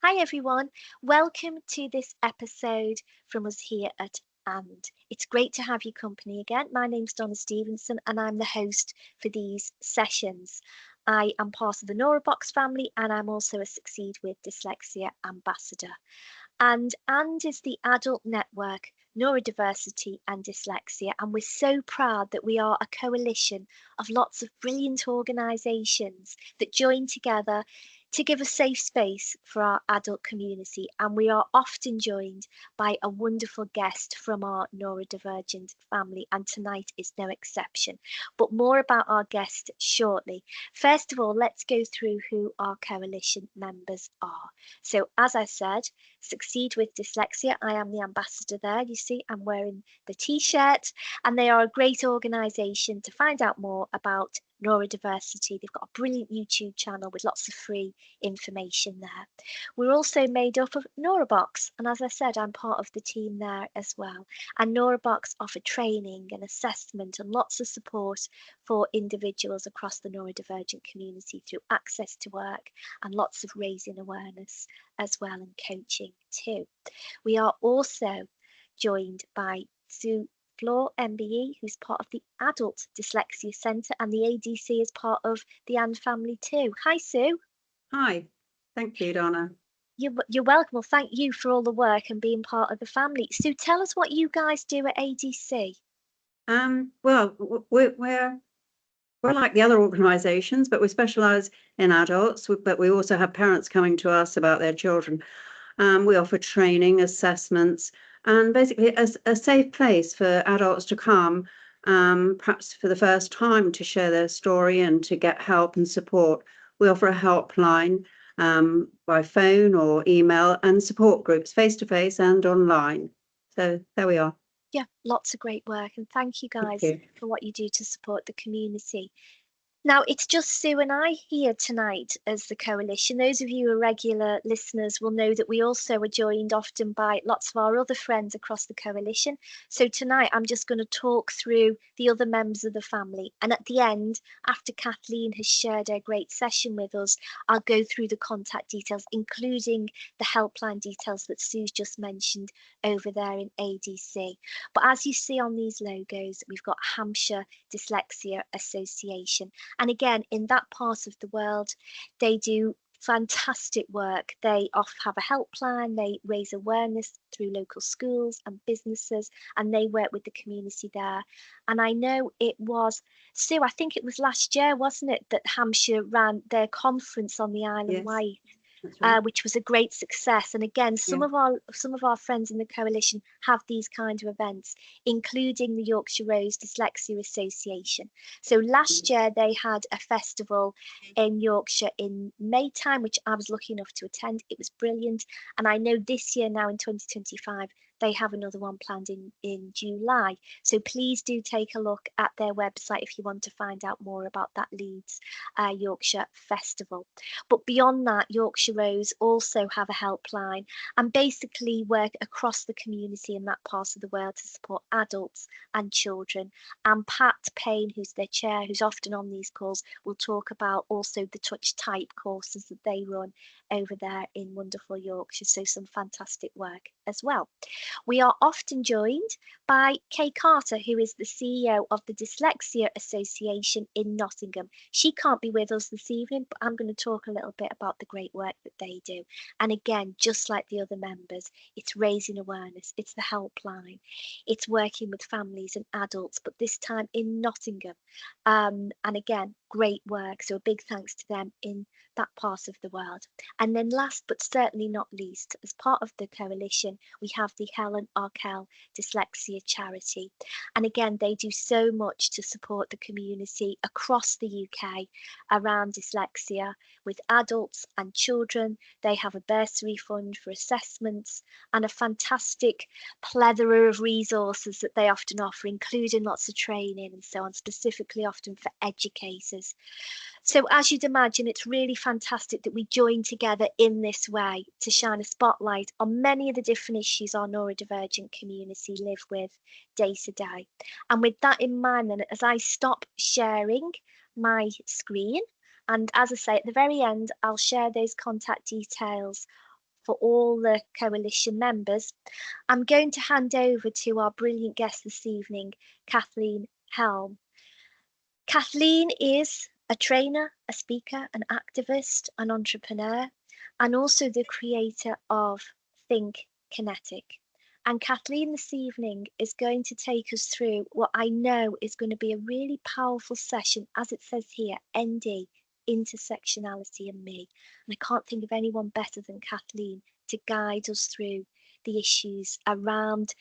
Hi everyone, welcome to this episode from us here at AND. It's great to have your company again. My name's Donna Stevenson and I'm the host for these sessions. I am part of the Neurobox family and I'm also a Succeed with Dyslexia ambassador. And AND is the adult network, Neurodiversity and Dyslexia, and we're so proud that we are a coalition of lots of brilliant organisations that join together to give a safe space for our adult community, and we are often joined by a wonderful guest from our neurodivergent family, and tonight is no exception. But more about our guest shortly. First of all, let's go through who our coalition members are. So as I said, Succeed with Dyslexia, I am the ambassador there. You see, I'm wearing the t-shirt, and they are a great organisation. To find out more about neurodiversity, they've got a brilliant YouTube channel with lots of free information there. We're also made up of Neurobox, and as I said, I'm part of the team there as well. And Neurobox offer training and assessment and lots of support for individuals across the neurodivergent community through access to work and lots of raising awareness as well, and coaching too. We are also joined by Flohr MBE, who's part of the Adult Dyslexia Centre, and the ADC is part of the AND family too. Hi, Sue. Hi, thank you, Donna. You're welcome. Well, thank you for all the work and being part of the family. Sue, tell us what you guys do at ADC. Well, we're like the other organisations, but we specialise in adults, but we also have parents coming to us about their children. We offer training, assessments, and basically a safe place for adults to come, perhaps for the first time, to share their story and to get help and support. We offer a helpline by phone or email, and support groups face-to-face and online. So there we are. Yeah, lots of great work, and thank you guys for what you do to support the community. Now, it's just Sue and I here tonight as the coalition. Those of you who are regular listeners will know that we also are joined often by lots of our other friends across the coalition. So tonight, I'm just going to talk through the other members of the family. And at the end, after Kathleen has shared a great session with us, I'll go through the contact details, including the helpline details that Sue's just mentioned over there in ADC. But as you see on these logos, we've got Hampshire Dyslexia Association. And again, in that part of the world, they do fantastic work. They often have a helpline, they raise awareness through local schools and businesses, and they work with the community there. And I know it was, Sue, I think it was last year, wasn't it, that Hampshire ran their conference on the Isle of Wight. Right. Which was a great success. And again, some of our friends in the coalition have these kind of events, including the Yorkshire Rose Dyslexia Association. So last year they had a festival in Yorkshire in May time, which I was lucky enough to attend. It was brilliant. And I know this year now in 2025, they have another one planned in July. So please do take a look at their website if you want to find out more about that Leeds Yorkshire Festival. But beyond that, Yorkshire Rose also have a helpline and basically work across the community in that part of the world to support adults and children. And Pat Payne, who's their chair, who's often on these calls, will talk about also the touch type courses that they run over there in wonderful Yorkshire. So some fantastic work as well. We are often joined by Kay Carter, who is the CEO of the Dyslexia Association in Nottingham. She can't be with us this evening, but I'm going to talk a little bit about the great work that they do. And again, just like the other members, it's raising awareness, it's the helpline, it's working with families and adults, but this time in Nottingham. And again, great work. So a big thanks to them in that part of the world. And then last but certainly not least, as part of the coalition, we have the Helen Arkell Dyslexia Charity. And again, they do so much to support the community across the UK around dyslexia with adults and children. They have a bursary fund for assessments and a fantastic plethora of resources that they often offer, including lots of training and so on, specifically often for educators. So as you'd imagine, it's really fantastic that we join together in this way to shine a spotlight on many of the different issues our neurodivergent community live with day to day. And with that in mind, then, as I stop sharing my screen, and as I say, at the very end, I'll share those contact details for all the coalition members. I'm going to hand over to our brilliant guest this evening, Kathleen Helm. Kathleen is a trainer, a speaker, an activist, an entrepreneur, and also the creator of Think Kinetic. And Kathleen this evening is going to take us through what I know is going to be a really powerful session, as it says here, ND, Intersectionality and Me. And I can't think of anyone better than Kathleen to guide us through the issues around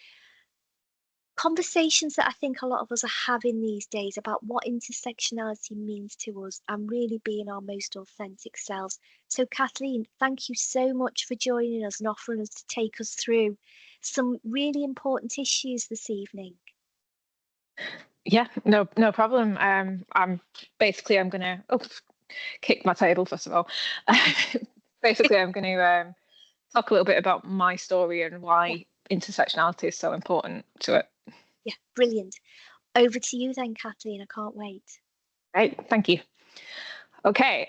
conversations that I think a lot of us are having these days about what intersectionality means to us and really being our most authentic selves. So Kathleen, thank you so much for joining us and offering us to take us through some really important issues this evening. Yeah, no problem. I'm gonna kick my table first of all. Basically, I'm gonna talk a little bit about my story and why intersectionality is so important to it. Yeah, brilliant. Over to you then, Kathleen. I can't wait. Great, thank you. Okay,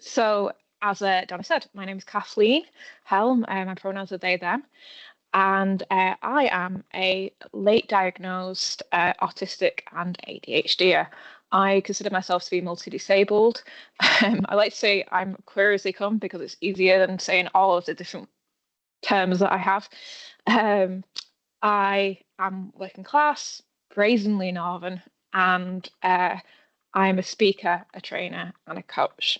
so as Donna said, my name is Kathleen Helm. My pronouns are they, them. And I am a late diagnosed autistic and ADHDer. I consider myself to be multi-disabled. I like to say I'm queer as they come because it's easier than saying all of the different terms that I have. I am working class, brazenly northern, and I'm a speaker, a trainer, and a coach.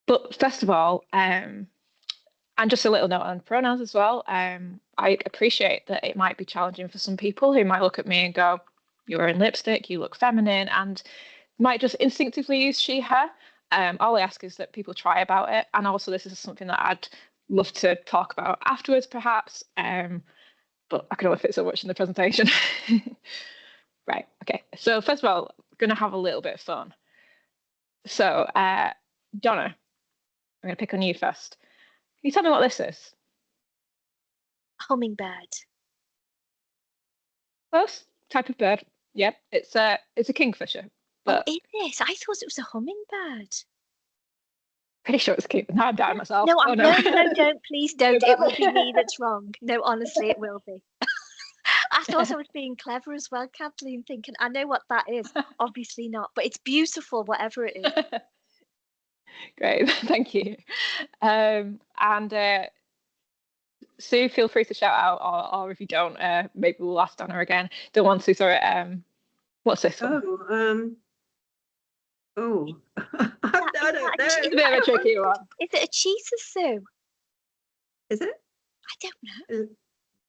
But first of all, and just a little note on pronouns as well. I appreciate that it might be challenging for some people who might look at me and go, "You're wearing lipstick, you look feminine," and might just instinctively use she, her. All I ask is that people try about it. And also this is something that I'd love to talk about afterwards, perhaps. But I can only fit so much in the presentation. Right, okay. So first of all, I'm going to have a little bit of fun. So, Donna, I'm going to pick on you first. Can you tell me what this is? Hummingbird. Close type of bird. Yep, it's a kingfisher. But oh, is it? I thought it was a hummingbird. Pretty sure it's king. Now I'm doubting myself. No, oh, no. no, don't, please don't. It will be me that's wrong. No, honestly, it will be. I thought I was being clever as well, Kathleen, thinking, I know what that is. Obviously not, but it's beautiful, whatever it is. Great, thank you. And Sue, feel free to shout out, or if you don't, maybe we'll ask Donna again. Don't want to, sorry. What's this one? I don't know. It's a bit of a tricky one. Is it a cheetah, Sue? Is it? I don't know.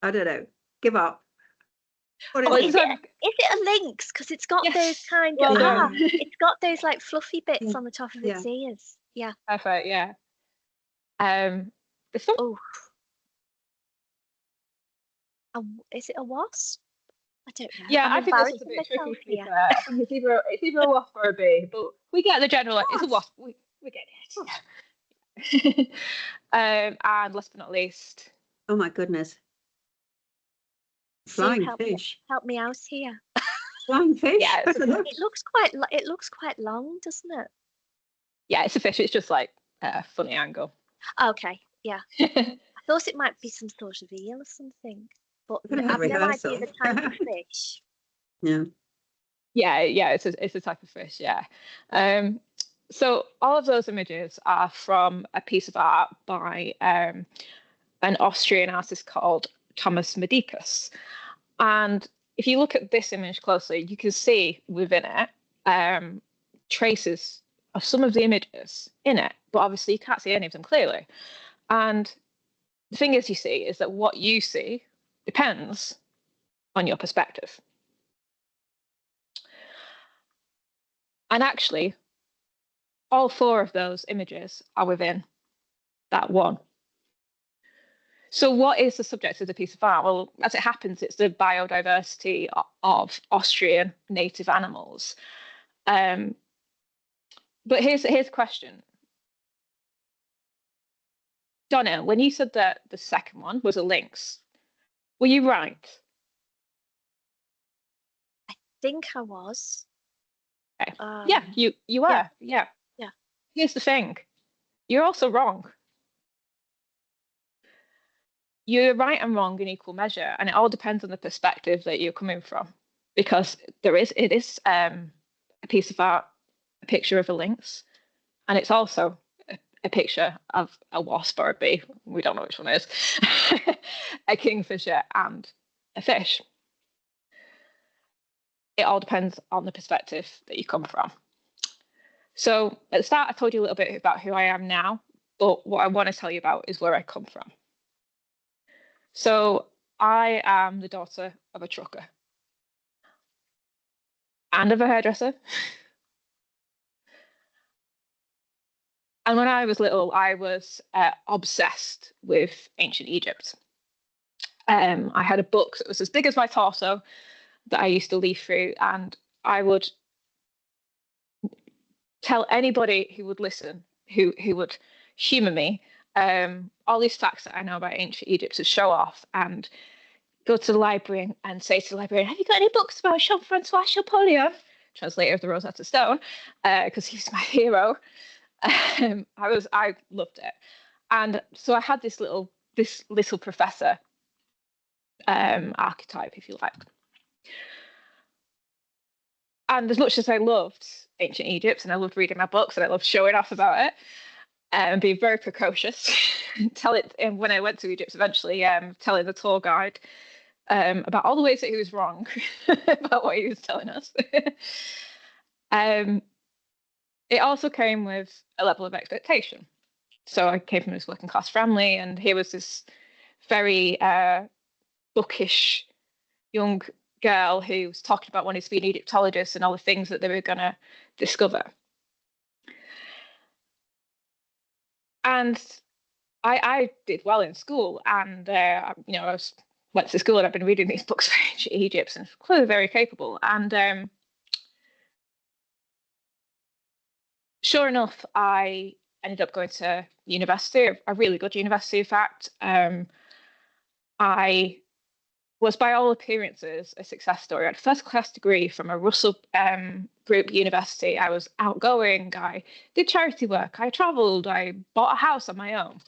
I don't know. Give up. What is it a lynx? Because it's got those kind of it's got those like fluffy bits on the top of its ears. Yeah. Perfect. Yeah. This one. Oh. Is it a wasp? I don't know. Yeah, I think this is a bit tricky. I think it's either a wasp or a bee, but we get the general. It's a wasp. We get it. And last but not least. Oh my goodness. Flying fish. Help me out here. Flying fish. Yeah, it looks quite long, doesn't it? Yeah, it's a fish. It's just like a funny angle. Okay. Yeah. I thought it might be some sort of eel or something. But I've no idea the type of fish. Yeah, it's a type of fish. Yeah. So all of those images are from a piece of art by an Austrian artist called Thomas Medicus. And if you look at this image closely, you can see within it traces of some of the images in it, but obviously you can't see any of them clearly. And the thing is, you see, is that what you see depends on your perspective. And actually, all four of those images are within that one. So what is the subject of the piece of art? Well, as it happens, it's the biodiversity of Austrian native animals. But here's a question. Donna, when you said that the second one was a lynx, were you right? I think I was. Okay. Yeah, you were. Yeah. here's the thing. You're also wrong. You're right and wrong in equal measure, and it all depends on the perspective that you're coming from. Because it is a piece of art, a picture of a lynx, and it's also a picture of a wasp or a bee. We don't know which one it is. A kingfisher and a fish. It all depends on the perspective that you come from. So at the start, I told you a little bit about who I am now, but what I want to tell you about is where I come from. So I am the daughter of a trucker and of a hairdresser. And when I was little, I was obsessed with ancient Egypt. I had a book that was as big as my torso that I used to leaf through, and I would tell anybody who would listen, who would humour me, all these facts that I know about ancient Egypt to show off, and go to the library and say to the librarian, have you got any books about Jean-Francois Champollion, translator of the Rosetta Stone, because he's my hero. I loved it. And so I had this little professor archetype, if you like. And as much as I loved ancient Egypt and I loved reading my books and I loved showing off about it and being very precocious, and when I went to Egypt eventually, telling the tour guide about all the ways that he was wrong about what he was telling us. It also came with a level of expectation. So I came from this working class family, and here was this very bookish young girl who was talking about wanting to be an Egyptologist and all the things that they were going to discover. And I did well in school, and I went to school and I've been reading these books for ancient Egypt, and clearly very capable. And sure enough, I ended up going to university, a really good university, in fact. I was, by all appearances, a success story. I had a first-class degree from a Russell Group university. I was outgoing. I did charity work. I travelled. I bought a house on my own.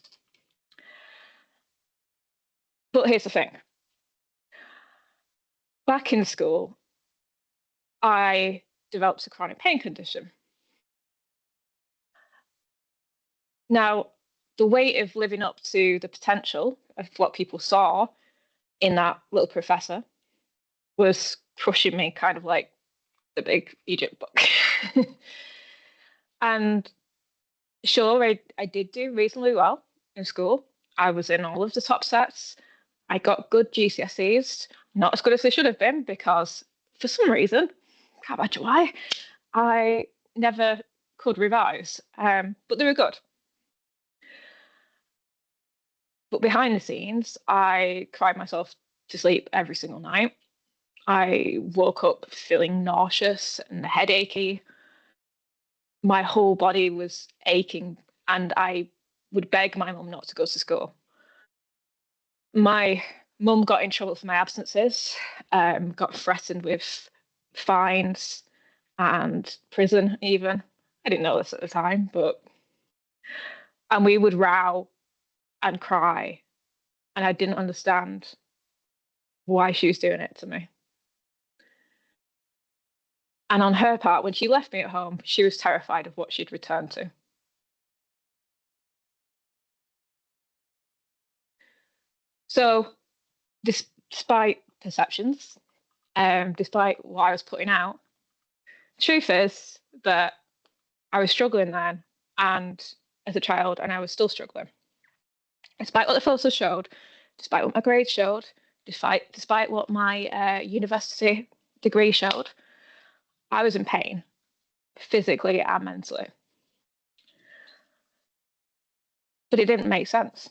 But here's the thing. Back in school, I developed a chronic pain condition. Now, the weight of living up to the potential of what people saw in that little professor was crushing me, kind of like the big Egypt book. And sure, I did do reasonably well in school. I was in all of the top sets. I got good GCSEs, not as good as they should have been, because for some reason, can't imagine why, I never could revise, but they were good. But behind the scenes, I cried myself to sleep every single night. I woke up feeling nauseous and headachy. My whole body was aching, and I would beg my mum not to go to school. My mum got in trouble for my absences, got threatened with fines and prison even. I didn't know this at the time, and we would row and cry, and I didn't understand why she was doing it to me. And on her part, when she left me at home, she was terrified of what she'd return to. So despite perceptions, despite what I was putting out, the truth is that I was struggling then, and as a child, and I was still struggling. Despite what the photos showed, despite what my grades showed, despite what my university degree showed, I was in pain, physically and mentally. But it didn't make sense.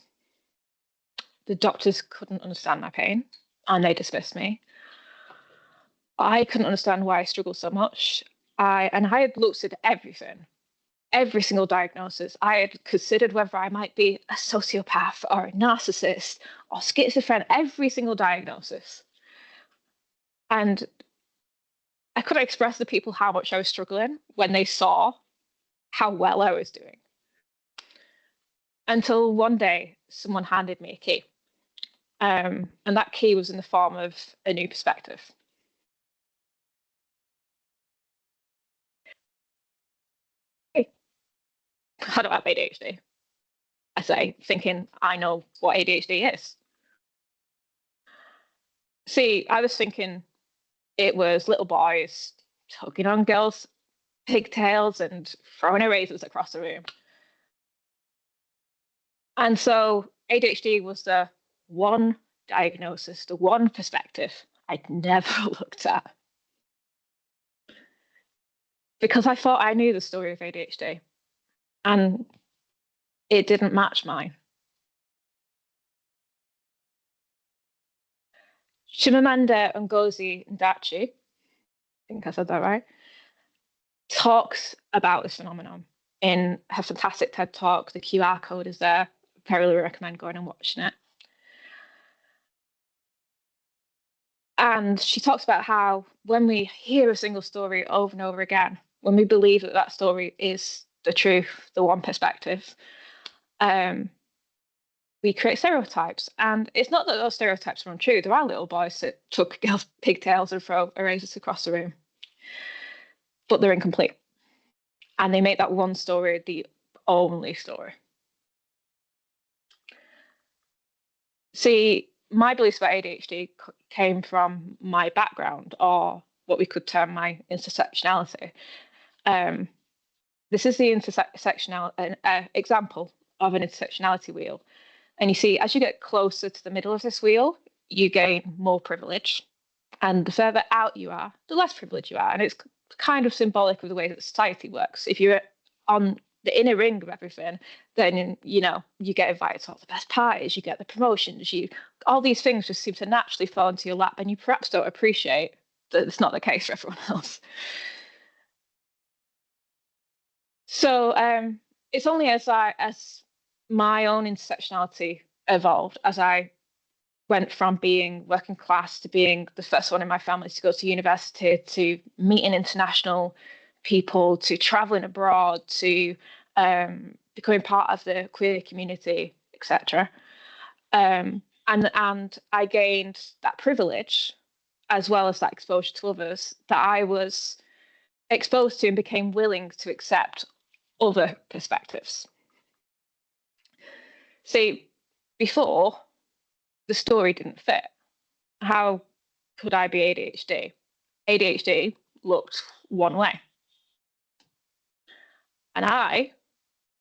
The doctors couldn't understand my pain, and they dismissed me. I couldn't understand why I struggled so much. I had looked at everything, every single diagnosis. I had considered whether I might be a sociopath or a narcissist or schizophrenic, every single diagnosis. And I couldn't express to people how much I was struggling when they saw how well I was doing. Until one day, someone handed me a key. And that key was in the form of a new perspective. I don't have ADHD. I say, thinking I know what ADHD is. See, I was thinking it was little boys tugging on girls' pigtails and throwing erasers across the room. And so ADHD was the one diagnosis, the one perspective I'd never looked at. Because I thought I knew the story of ADHD, and it didn't match mine. Chimamanda Ngozi Adichie, I think I said that right, talks about this phenomenon in her fantastic TED Talk. The QR code is there. I really recommend going and watching it. And she talks about how when we hear a single story over and over again, when we believe that that story is the truth, the one perspective, we create stereotypes. And it's not that those stereotypes are untrue. There are little boys that tuck girls' pigtails and throw erasers across the room, but they're incomplete. And they make that one story the only story. See, my beliefs about ADHD came from my background, or what we could term my intersectionality. This is the example of an intersectionality wheel. And you see, as you get closer to the middle of this wheel, you gain more privilege. And the further out you are, the less privilege you are. And it's kind of symbolic of the way that society works. If you're on the inner ring of everything, then, you know, you get invited to all the best parties, you get the promotions, all these things just seem to naturally fall into your lap, and you perhaps don't appreciate that it's not the case for everyone else. So it's only as my own intersectionality evolved, as I went from being working class to being the first one in my family to go to university, to meeting international people, to traveling abroad, to becoming part of the queer community, etc. And I gained that privilege, as well as that exposure to others, that I was exposed to and became willing to accept other perspectives. See, before, the story didn't fit. How could I be ADHD? ADHD looked one way. And I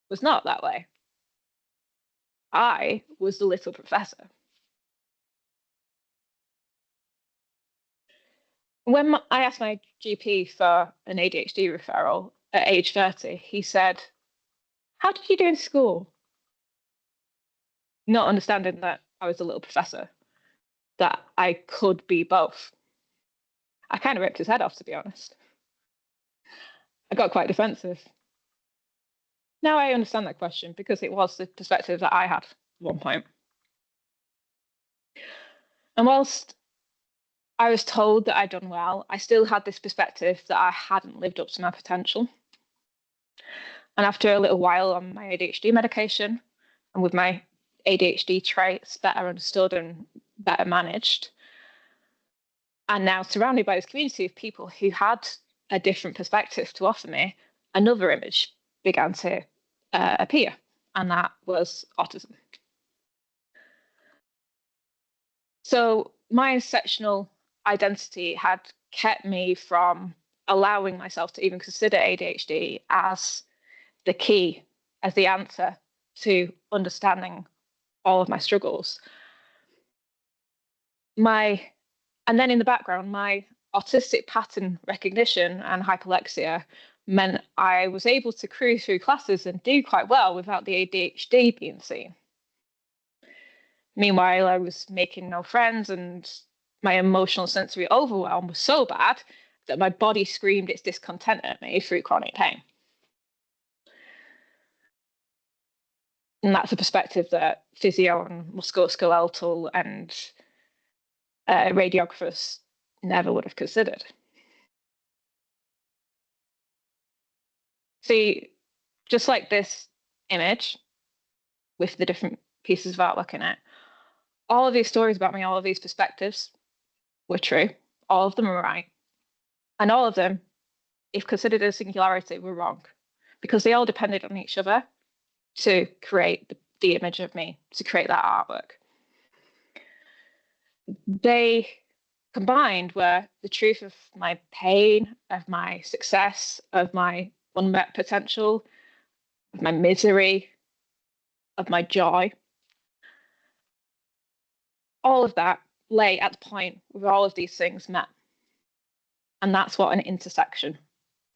was not that way. I was the little professor. When I asked my GP for an ADHD referral at age 30, he said, "How did you do in school?" Not understanding that I was a little professor, that I could be both. I kind of ripped his head off, to be honest. I got quite defensive. Now I understand that question, because it was the perspective that I had at one point. And whilst I was told that I'd done well, I still had this perspective that I hadn't lived up to my potential. And after a little while on my ADHD medication, and with my ADHD traits better understood and better managed, and now surrounded by this community of people who had a different perspective to offer me, another image began to appear, and that was autism. So my intersectional identity had kept me from allowing myself to even consider ADHD as the key, as the answer to understanding all of my struggles. And then in the background, my autistic pattern recognition and hyperlexia meant I was able to cruise through classes and do quite well without the ADHD being seen. Meanwhile, I was making no friends, and my emotional sensory overwhelm was so bad that my body screamed its discontent at me through chronic pain. And that's a perspective that physio and musculoskeletal and radiographers never would have considered. See, just like this image with the different pieces of artwork in it, all of these stories about me, all of these perspectives were true. All of them were right. And all of them, if considered a singularity, were wrong, because they all depended on each other to create the image of me, to create that artwork. They combined were the truth of my pain, of my success, of my unmet potential, of my misery, of my joy. All of that lay at the point where all of these things met. And that's what an intersection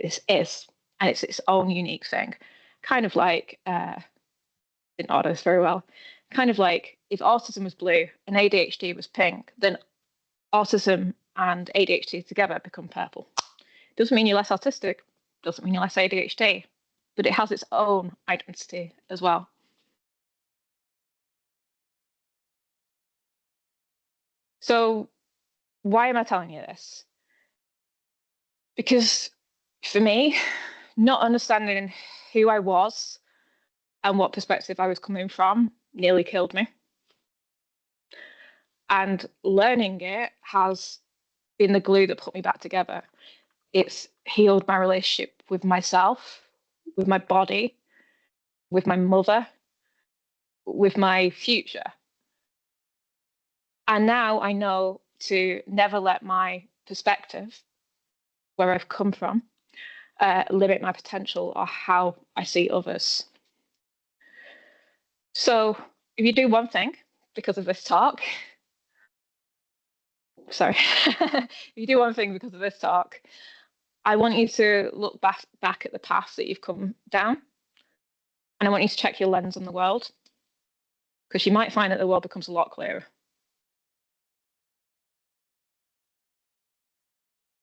is. And it's its own unique thing. Kind of like, didn't order this very well, kind of like if autism was blue and ADHD was pink, then autism and ADHD together become purple. Doesn't mean you're less autistic, doesn't mean you're less ADHD, but it has its own identity as well. So why am I telling you this? Because for me, not understanding who I was and what perspective I was coming from nearly killed me. And learning it has been the glue that put me back together. It's healed my relationship with myself, with my body, with my mother, with my future. And now I know to never let my perspective, where I've come from, limit my potential or how I see others. So if you do one thing because of this talk, if you do one thing because of this talk, I want you to look back at the path that you've come down, and I want you to check your lens on the world, because you might find that the world becomes a lot clearer.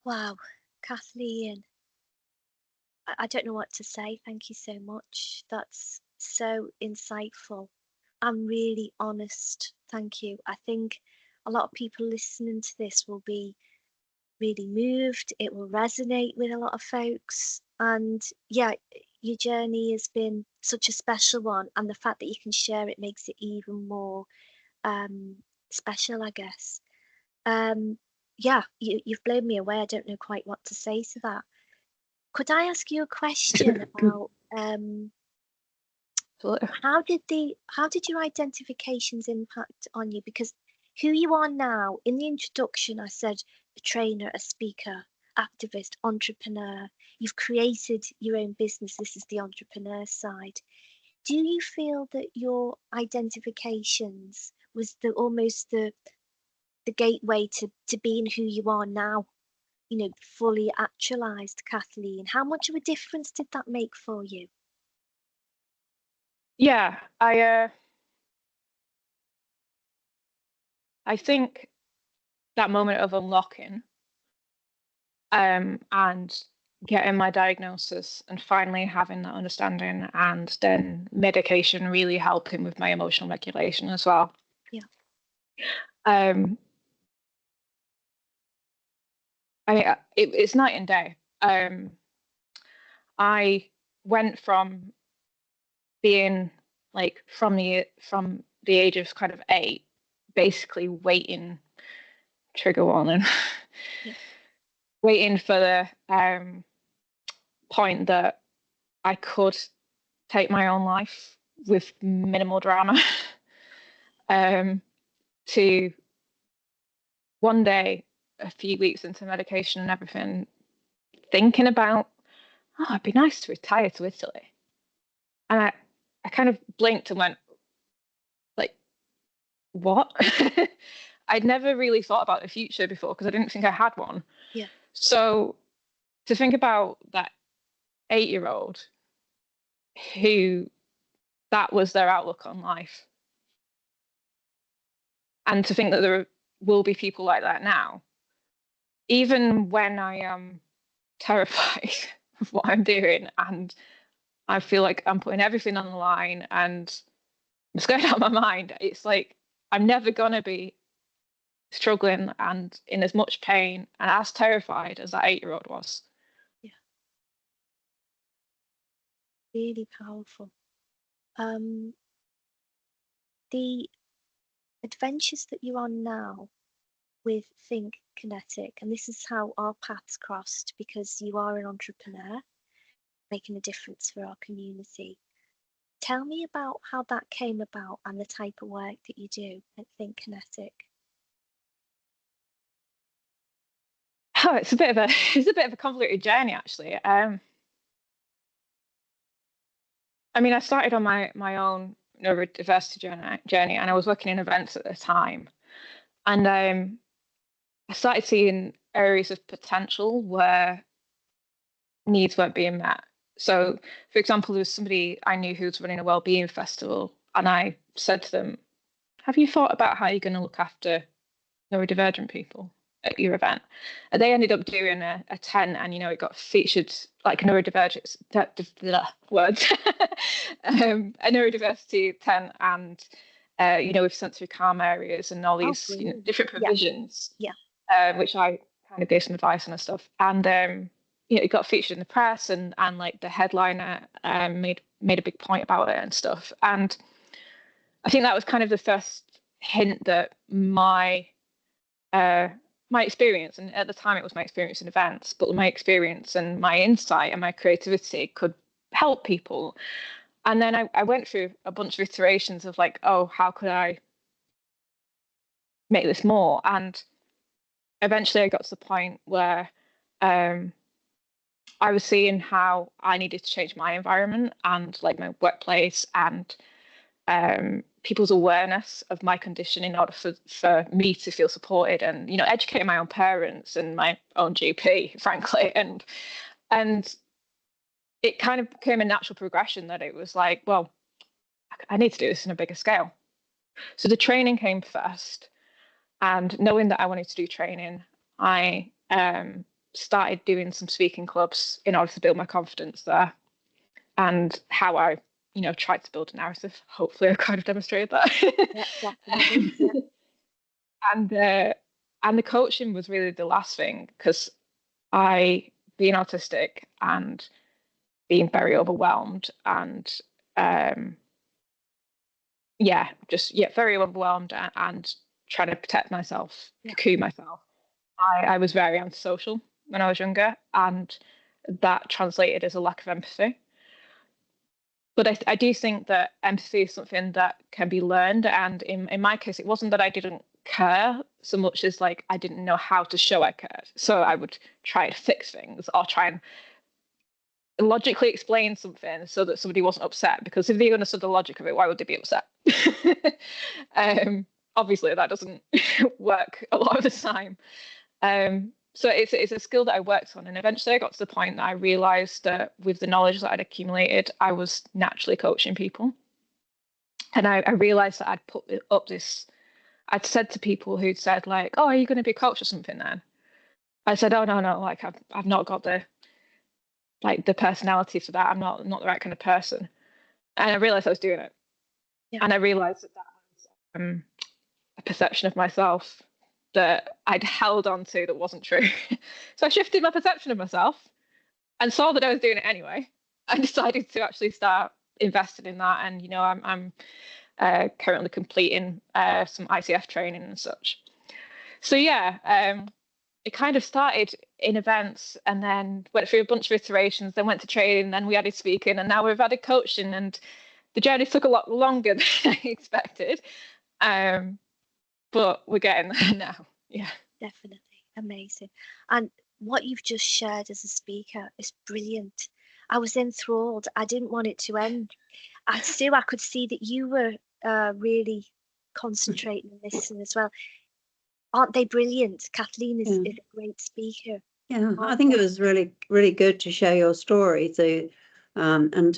Wow, Kathleen, I don't know what to say. Thank you so much. That's so insightful and really honest. Thank you. I think a lot of people listening to this will be really moved. It will resonate with a lot of folks. And yeah, your journey has been such a special one. And the fact that you can share it makes it even more special, I guess. Yeah, you've blown me away. I don't know quite what to say to that. Could I ask you a question about how did your identifications impact on you? Because who you are now, in the introduction, I said a trainer, a speaker, activist, entrepreneur. You've created your own business. This is the entrepreneur side. Do you feel that your identifications was almost the gateway to being who you are now? You know, fully actualized Kathleen. How much of a difference did that make for you? Yeah, I think that moment of unlocking and getting my diagnosis and finally having that understanding, and then medication really helping with my emotional regulation as well. Yeah. I mean, it's night and day. I went from being like from the age of kind of 8, basically waiting, trigger warning, Yeah. waiting for the point that I could take my own life with minimal drama, to one day, a few weeks into medication and everything, thinking about, oh, it'd be nice to retire to Italy. And I kind of blinked and went, like, what? I'd never really thought about the future before because I didn't think I had one. Yeah. So to think about that 8-year-old who that was their outlook on life, and to think that there will be people like that now, even when I am terrified of what I'm doing and I feel like I'm putting everything on the line and it's going out of my mind, it's like I'm never going to be struggling and in as much pain and as terrified as that 8-year-old was. Really powerful. The adventures that you're on now with Think Kinetic, and this is how our paths crossed, because you are an entrepreneur making a difference for our community. Tell me about how that came about and the type of work that you do at Think Kinetic. Oh, it's a bit of a convoluted journey, actually. I mean, I started on my own neurodiversity journey, and I was working in events at the time, and I started seeing areas of potential where needs weren't being met. So, for example, there was somebody I knew who was running a wellbeing festival, and I said to them, "Have you thought about how you're going to look after neurodivergent people at your event?" And they ended up doing a tent, and it got featured like neurodivergent words, a neurodiversity tent, and with sensory calm areas and all these different provisions, which I kind of gave some advice on and stuff, and it got featured in the press, and like the headliner made a big point about it and stuff. And I think that was kind of the first hint that my experience, and at the time it was my experience in events, but my experience and my insight and my creativity could help people. And then I went through a bunch of iterations of like, oh, how could I make this more? And eventually I got to the point where I was seeing how I needed to change my environment and like my workplace and people's awareness of my condition in order for me to feel supported, and educating my own parents and my own GP, frankly, and it kind of became a natural progression that it was like, well, I need to do this on a bigger scale. So the training came first, and knowing that I wanted to do training, I started doing some speaking clubs in order to build my confidence there, and how I tried to build a narrative. Hopefully I kind of demonstrated that. Yeah, definitely. And the coaching was really the last thing, because being autistic and being very overwhelmed and very overwhelmed and trying to protect myself, cocoon myself. I was very antisocial when I was younger, and that translated as a lack of empathy. But I do think that empathy is something that can be learned. And in my case, it wasn't that I didn't care so much as like I didn't know how to show I cared. So I would try to fix things or try and logically explain something so that somebody wasn't upset, because if they understood the logic of it, why would they be upset? Obviously, that doesn't work a lot of the time. So it's a skill that I worked on, and eventually I got to the point that I realized that with the knowledge that I'd accumulated, I was naturally coaching people. And I realized that I'd put up this, I'd said to people who'd said like, "Oh, are you going to be a coach or something then?" I said, "Oh, no, like I've not got the personality for that. I'm not the right kind of person." And I realized I was doing it. Yeah. And I realized that was a perception of myself that I'd held on to that wasn't true. So I shifted my perception of myself and saw that I was doing it anyway. I decided to actually start investing in that. And, I'm currently completing some ICF training and such. So, it kind of started in events and then went through a bunch of iterations, then went to training, then we added speaking, and now we've added coaching. And the journey took a lot longer than I expected. But we're getting there now. Yeah, definitely amazing. And what you've just shared as a speaker is brilliant. I was enthralled. I didn't want it to end. I could see that you were really concentrating and listening as well. Aren't they brilliant? Kathleen is a great speaker. Yeah, I think it was really, really good to share your story and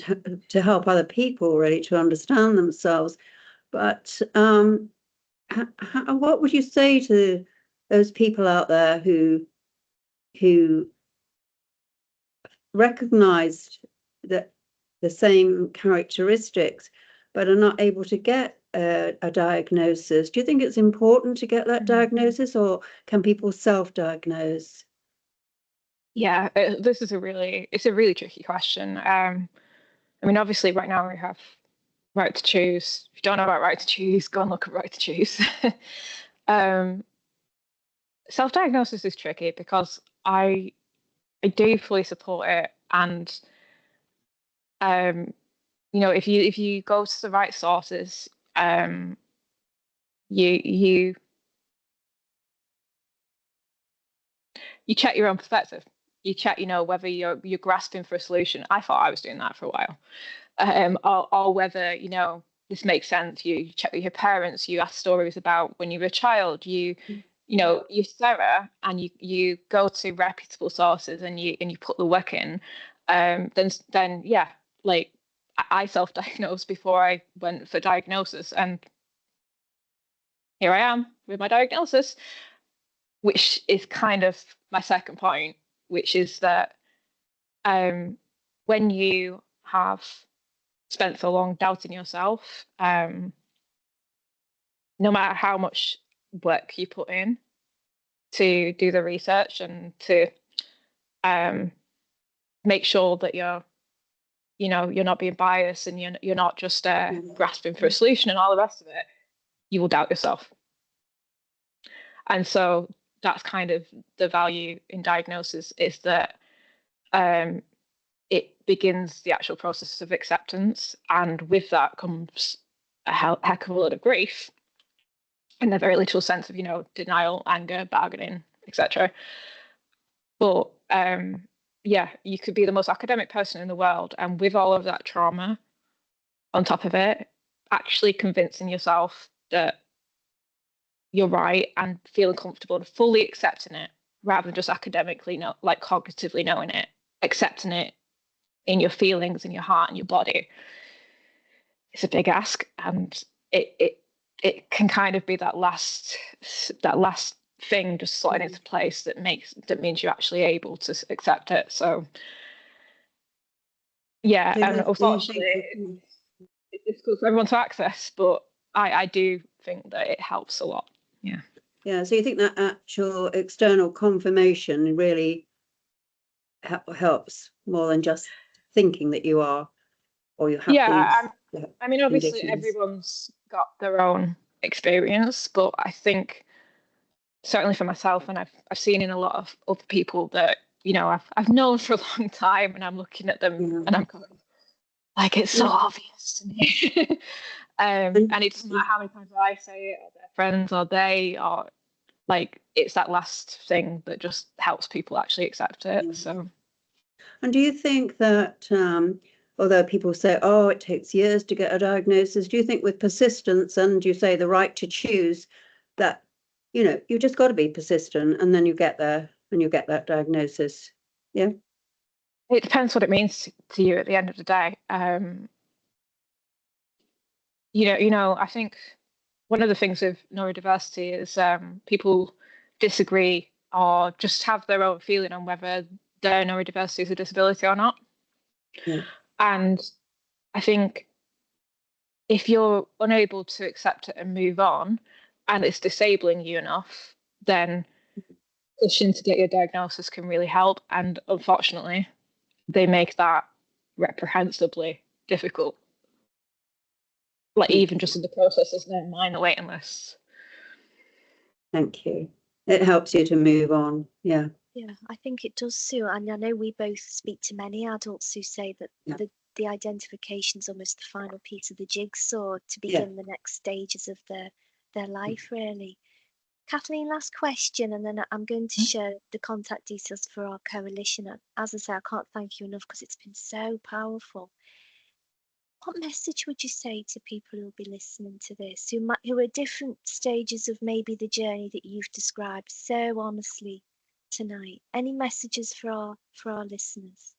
to help other people really to understand themselves. But what would you say to those people out there who recognized that the same characteristics but are not able to get a diagnosis? Do you think it's important to get that diagnosis, or can people I mean, obviously right now we have right to choose. If you don't know about right to choose, go and look at right to choose. Self-diagnosis is tricky because I do fully support it, and you know, if you go to the right sources, you check your own perspective. You check, you know, whether you're grasping for a solution. I thought I was doing that for a while, or whether, you know, this makes sense. You check with your parents. You ask stories about when you were a child. You know, you thorough, and you go to reputable sources, and you put the work in. Then yeah, like I self-diagnosed before I went for diagnosis, and here I am with my diagnosis, which is kind of my second point, which is that when you have spent so long doubting yourself, no matter how much work you put in to do the research and to make sure that you're not being biased, and you're not just grasping for a solution and all the rest of it, you will doubt yourself. And so that's kind of the value in diagnosis, is that it begins the actual process of acceptance, and with that comes a heck of a lot of grief and a very little sense of, you know, denial, anger, bargaining, etc. But yeah, you could be the most academic person in the world, and with all of that trauma on top of it, actually convincing yourself that you're right and feeling comfortable and fully accepting it, rather than just academically, like cognitively knowing it, accepting it in your feelings, in your heart, and your body. It's a big ask, and it can kind of be that last thing just slotting into place that means you're actually able to accept it. So yeah, and unfortunately it's difficult for everyone to access, but I do think that it helps a lot. Yeah, so you think that actual external confirmation really helps more than just thinking that you are, or you have these I mean, obviously conditions. Everyone's got their own experience, but I think certainly for myself, and I've seen in a lot of other people that, you know, I've known for a long time, and I'm looking at them and I'm going, like, it's so obvious to me. And it doesn't matter how many times I say it, or their friends, or they, or like, it's that last thing that just helps people actually accept it. So, and do you think that although people say, oh, it takes years to get a diagnosis, do you think with persistence, and you say the right to choose, that, you know, you just got to be persistent, and then you get there and you get that diagnosis? Yeah, it depends what it means to you at the end of the day. You know, I think one of the things with neurodiversity is people disagree or just have their own feeling on whether their neurodiversity is a disability or not. Yeah. And I think if you're unable to accept it and move on, and it's disabling you enough, then pushing to get your diagnosis can really help. And unfortunately, they make that reprehensibly difficult. Like, even just in the processes, never mind the waiting lists. Thank you. It helps you to move on. Yeah. Yeah, I think it does, Sue. And I know we both speak to many adults who say that the identification is almost the final piece of the jigsaw to begin the next stages of their life, really. Kathleen, last question, and then I'm going to share the contact details for our coalition. As I say, I can't thank you enough because it's been so powerful. What message would you say to people who will be listening to this, who are at different stages of maybe the journey that you've described so honestly tonight? Any messages for our listeners?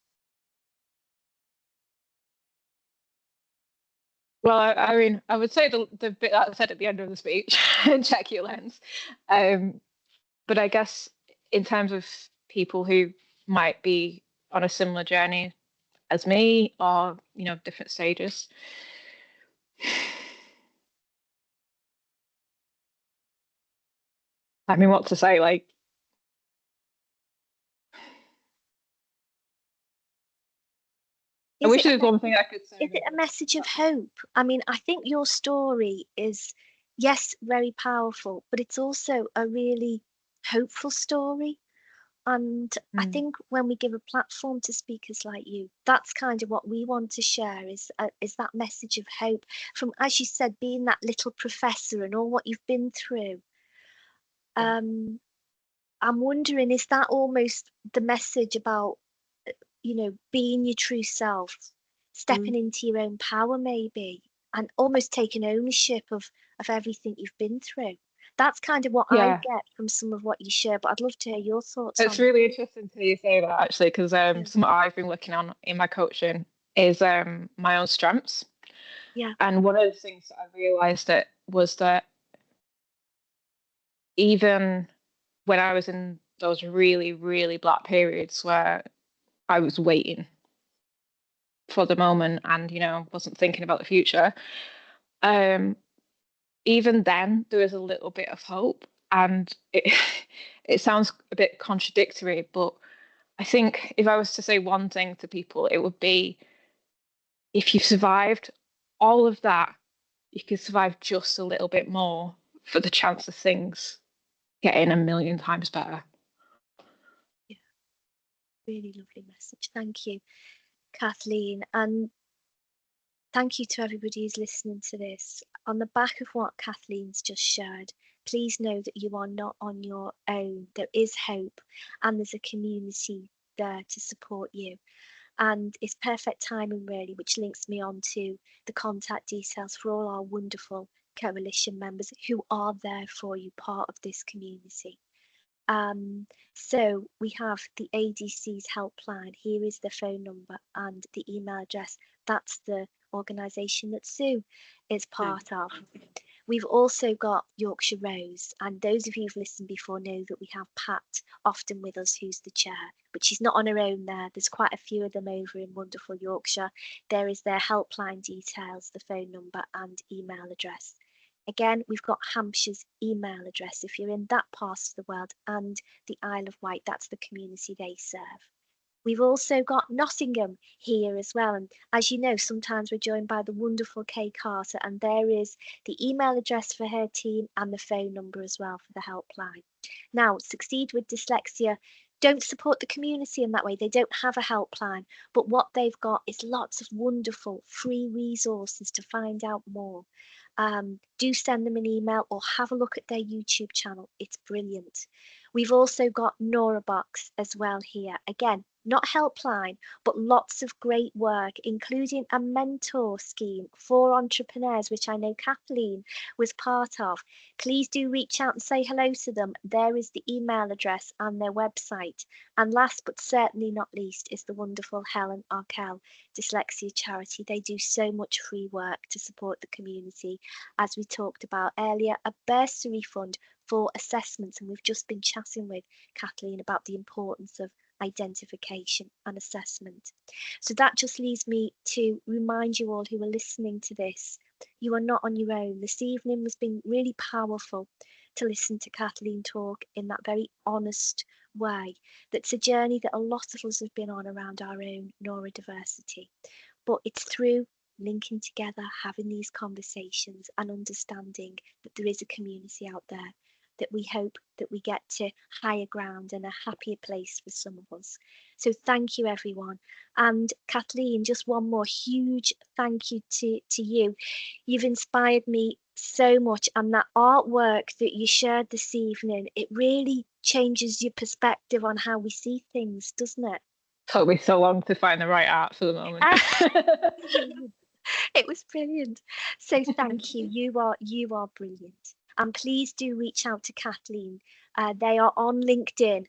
Well, I mean, I would say the bit that I said at the end of the speech, check your lens. But I guess in terms of people who might be on a similar journey as me, or, you know, different stages, I mean, what to say? Like, I wish there was one thing I could say. Is it a message of hope? I mean, I think your story is, yes, very powerful, but it's also a really hopeful story. And I think when we give a platform to speakers like you, that's kind of what we want to share, is that message of hope from, as you said, being that little professor and all what you've been through. I'm wondering, is that almost the message about, you know, being your true self, stepping into your own power maybe, and almost taking ownership of everything you've been through? That's kind of what I get from some of what you share, but I'd love to hear your thoughts. It's really interesting to hear you say that, actually, because something I've been working on in my coaching is my own strengths. Yeah. And one of the things that I realised was that even when I was in those really, really black periods where I was waiting for the moment and, you know, wasn't thinking about the future, even then there was a little bit of hope. And it sounds a bit contradictory, but I think if I was to say one thing to people, it would be, if you've survived all of that, you could survive just a little bit more for the chance of things getting a million times better. Yeah, really lovely message. Thank you, Kathleen. And thank you to everybody who's listening to this. On the back of what Kathleen's just shared, please know that you are not on your own. There is hope, and there's a community there to support you. And it's perfect timing, really, which links me on to the contact details for all our wonderful coalition members who are there for you, part of this community. So we have the ADC's helpline. Here is the phone number and the email address. That's the organisation that Sue is part of. We've also got Yorkshire Rose, and those of you who've listened before know that we have Pat often with us, who's the chair, but she's not on her own there. There's quite a few of them over in wonderful Yorkshire. There is their helpline details, the phone number and email address. Again, we've got Hampshire's email address if you're in that part of the world, and the Isle of Wight, that's the community they serve. We've also got Nottingham here as well. And as you know, sometimes we're joined by the wonderful Kay Carter, and there is the email address for her team and the phone number as well for the helpline. Now, Succeed with Dyslexia don't support the community in that way. They don't have a helpline, but what they've got is lots of wonderful free resources to find out more. Do send them an email or have a look at their YouTube channel. It's brilliant. We've also got Neurobox as well here. Again, not helpline, but lots of great work, including a mentor scheme for entrepreneurs, which I know Kathleen was part of. Please do reach out and say hello to them. There is the email address and their website. And last but certainly not least is the wonderful Helen Arkell Dyslexia Charity. They do so much free work to support the community. As we talked about earlier, a bursary fund for assessments, and we've just been chatting with Kathleen about the importance of identification and assessment. So that just leaves me to remind you all who are listening to this, you are not on your own. This evening has been really powerful to listen to Kathleen talk in that very honest way. That's a journey that a lot of us have been on around our own neurodiversity, but it's through linking together, having these conversations and understanding that there is a community out there, that we hope that we get to higher ground and a happier place for some of us. So thank you, everyone. And Kathleen, just one more huge thank you to you. You've inspired me so much, and that artwork that you shared this evening, it really changes your perspective on how we see things, doesn't it? Took me so long to find the right art for the moment. It was brilliant. So thank you. You are brilliant. And please do reach out to Kathleen. They are on LinkedIn,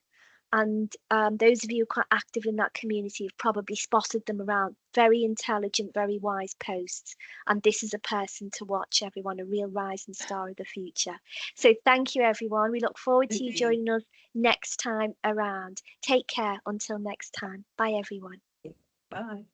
and those of you who are quite active in that community have probably spotted them around. Very intelligent, very wise posts. And this is a person to watch, everyone, a real rising star of the future. So thank you, everyone. We look forward to you joining us next time around. Take care until next time. Bye, everyone. Bye.